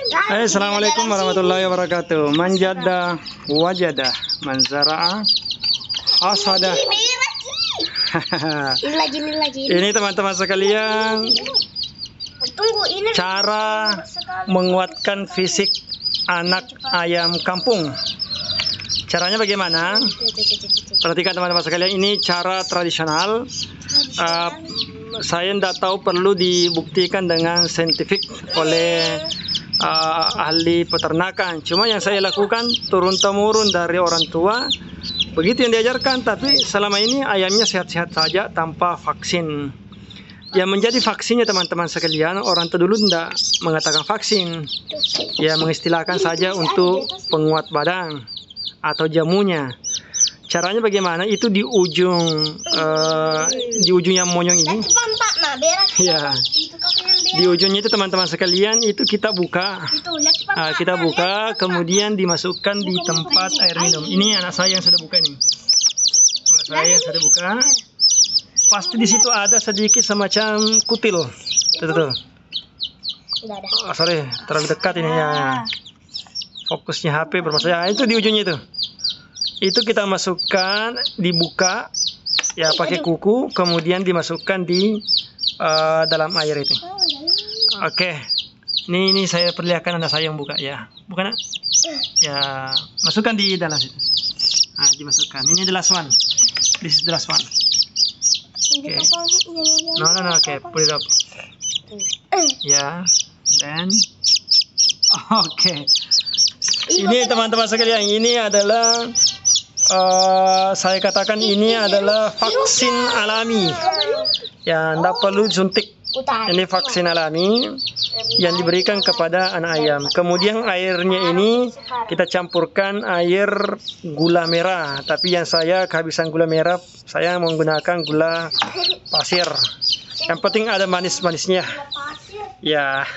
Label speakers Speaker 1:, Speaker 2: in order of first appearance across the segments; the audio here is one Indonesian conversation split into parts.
Speaker 1: Assalamualaikum warahmatullahi wabarakatuh. Manjada wajada manzara'a asada. Ini teman-teman sekalian, cara menguatkan fisik anak ayam kampung. Caranya bagaimana? Perhatikan teman-teman sekalian, ini cara tradisional. Saya tidak tahu perlu dibuktikan dengan saintifik oleh ahli peternakan. Cuma yang saya lakukan turun-temurun dari orang tua, begitu yang diajarkan. Tapi selama ini ayamnya sehat-sehat saja tanpa vaksin. Yang menjadi vaksinnya teman-teman sekalian, orang tua dulu tidak mengatakan vaksin, ya mengistilahkan saja untuk penguat badan atau jamunya. Caranya bagaimana? Itu di ujung yang monyong ini. Ya. Di ujungnya itu teman-teman sekalian, itu kita buka. Kemudian dimasukkan di tempat air minum. Ini anak saya yang sudah buka nih. Anak saya yang sudah buka. Pasti di situ ada sedikit semacam kutil. Tuh. Oh, sorry, terlalu dekat ini ya. Fokusnya HP bermasalah. Itu di ujungnya itu. Itu kita masukkan, dibuka ya pakai kuku, kemudian dimasukkan di dalam air itu. Oke. Ini saya perlihatkan anak saya yang buka ya. Bukan? Ya, masukkan di dalam situ. Nah, dimasukkan. Ini the last one. This is the last one. Okay. No. Okay, put it up. Ya, then. Oke. Ini teman-teman sekalian, ini adalah saya katakan ini adalah vaksin alami. Ya, tidak perlu disuntik. Ini vaksin alami yang diberikan kepada anak ayam. Kemudian airnya ini kita campurkan air gula merah. Tapi yang saya kehabisan gula merah, saya menggunakan gula pasir. Yang penting ada manis-manisnya. Ya,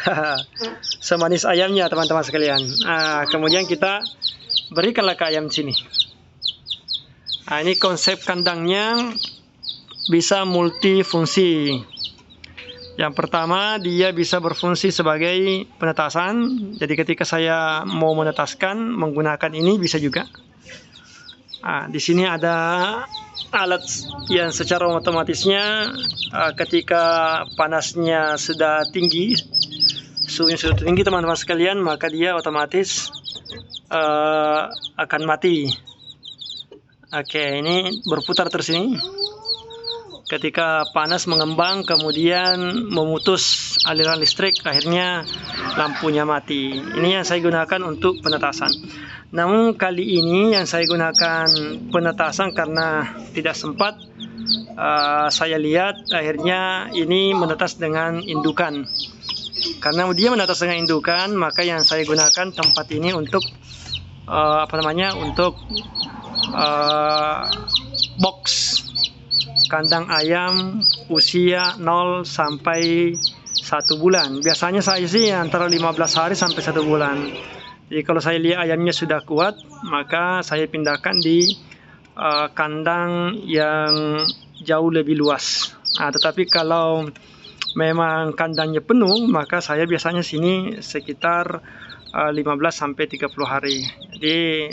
Speaker 1: semanis ayamnya teman-teman sekalian. Kemudian kita berikanlah ke ayam sini. Ini konsep kandangnya bisa multifungsi. Yang pertama, dia bisa berfungsi sebagai penetasan. Jadi ketika saya mau menetaskan menggunakan ini bisa juga. Di sini ada alat yang secara otomatisnya ketika panasnya sudah tinggi, suhunya sudah tinggi teman-teman sekalian, maka dia otomatis akan mati. Oke, ini berputar terus ini. Ketika panas mengembang, kemudian memutus aliran listrik, akhirnya lampunya mati. Ini yang saya gunakan untuk penetasan. Namun kali ini yang saya gunakan penetasan karena tidak sempat. Saya lihat akhirnya ini menetas dengan indukan. Karena dia menetas dengan indukan, maka yang saya gunakan tempat ini untuk untuk box kandang ayam usia 0 sampai 1 bulan. Biasanya saya sih antara 15 hari sampai 1 bulan. Jadi kalau saya lihat ayamnya sudah kuat, maka saya pindahkan di kandang yang jauh lebih luas. Tetapi kalau memang kandangnya penuh, maka saya biasanya sini sekitar 15 sampai 30 hari. Jadi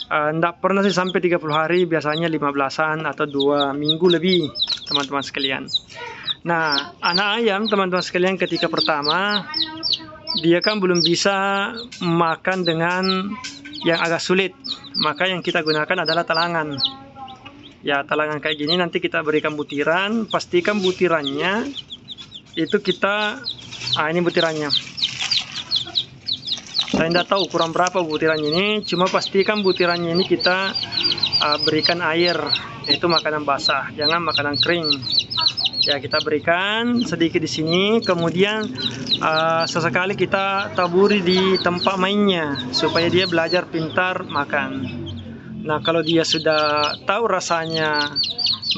Speaker 1: tidak pernah sih sampai 30 hari, biasanya 15-an atau 2 minggu lebih teman-teman sekalian. Nah, anak ayam teman-teman sekalian ketika pertama dia kan belum bisa makan dengan yang agak sulit, maka yang kita gunakan adalah talangan. Ya, talangan kayak gini nanti kita berikan butiran, pastikan butirannya itu kita ini butirannya. Saya tidak tahu ukuran berapa butirannya ini, cuma pastikan butirannya ini kita berikan air, yaitu makanan basah, jangan makanan kering. Ya, kita berikan sedikit di sini, kemudian sesekali kita taburi di tempat mainnya supaya dia belajar pintar makan. Nah, kalau dia sudah tahu rasanya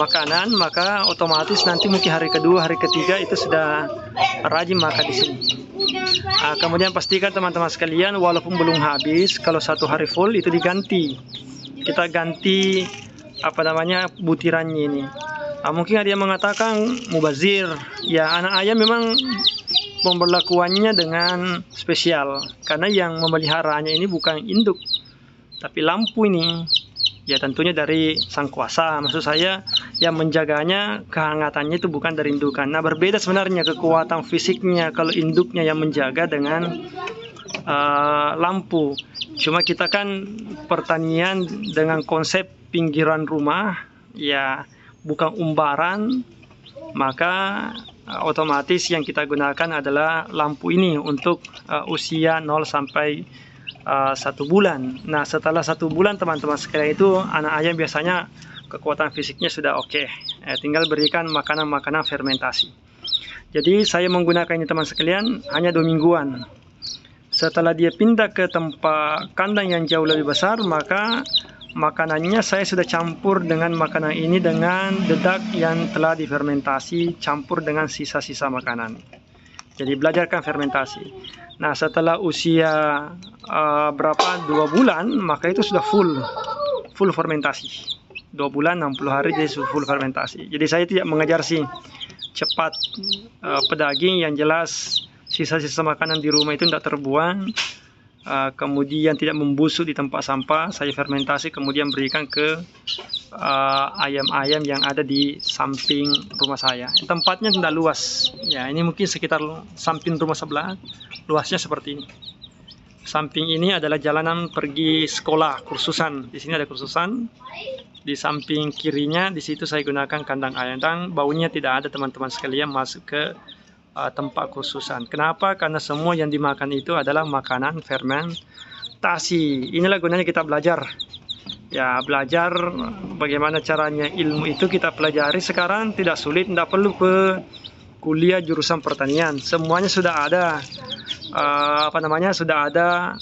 Speaker 1: makanan, maka otomatis nanti mungkin hari kedua, hari ketiga itu sudah rajin makan di sini. Kemudian pastikan teman-teman sekalian, walaupun belum habis, kalau 1 hari full itu diganti. Kita ganti butirannya ini. Mungkin ada yang mengatakan mubazir. Ya, anak ayam memang pemberlakuannya dengan spesial, karena yang memeliharanya ini bukan induk, tapi lampu ini. Ya tentunya dari sang kuasa, maksud saya yang menjaganya kehangatannya itu bukan dari indukan. Nah berbeda sebenarnya kekuatan fisiknya kalau induknya yang menjaga dengan lampu. Cuma kita kan pertanian dengan konsep pinggiran rumah, ya bukan umbaran, maka otomatis yang kita gunakan adalah lampu ini untuk usia 0 sampai 1 bulan. Nah setelah 1 bulan teman-teman sekalian itu anak ayam biasanya kekuatan fisiknya sudah oke. Tinggal berikan makanan-makanan fermentasi. Jadi saya menggunakan ini teman sekalian hanya 2 mingguan. Setelah dia pindah ke tempat kandang yang jauh lebih besar, maka makanannya saya sudah campur dengan makanan ini dengan dedak yang telah difermentasi, campur dengan sisa-sisa makanan. Jadi belajarkan fermentasi. Nah setelah usia berapa 2 bulan, maka itu sudah full fermentasi. 2 bulan 60 hari jadi full fermentasi. Jadi saya tidak mengejar sih cepat pedaging, yang jelas sisa-sisa makanan di rumah itu tidak terbuang, kemudian tidak membusuk di tempat sampah. Saya fermentasi kemudian berikan ke ayam-ayam yang ada di samping rumah saya. Tempatnya tidak luas, ya ini mungkin sekitar samping rumah sebelah, luasnya seperti ini. Samping ini adalah jalanan pergi sekolah, kursusan. Di sini ada kursusan. Di samping kirinya, di situ saya gunakan kandang ayam, dan baunya tidak ada teman-teman sekalian masuk ke tempat kursusan. Kenapa? Karena semua yang dimakan itu adalah makanan fermentasi. Inilah gunanya kita belajar. Ya, belajar bagaimana caranya ilmu itu kita pelajari sekarang, tidak sulit, tidak perlu ke kuliah jurusan pertanian. Semuanya sudah ada, sudah ada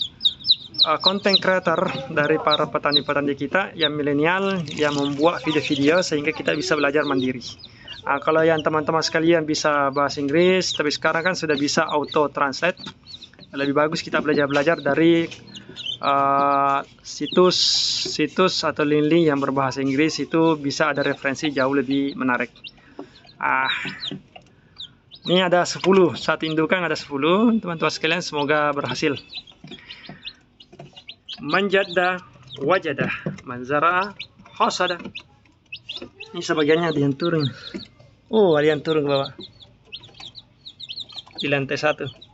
Speaker 1: content creator dari para petani-petani kita yang milenial yang membuat video-video sehingga kita bisa belajar mandiri. Kalau yang teman-teman sekalian bisa bahasa Inggris, tapi sekarang kan sudah bisa auto translate, lebih bagus kita belajar dari situs atau link-link yang berbahasa Inggris, itu bisa ada referensi jauh lebih menarik. Ini ada 10, satu indukan ada 10, teman-teman sekalian, semoga berhasil. Manjadda wajadah, manzara hasada. Ini sebagiannya ada yang turun. Oh, ada yang turun ke bawah di lantai 1.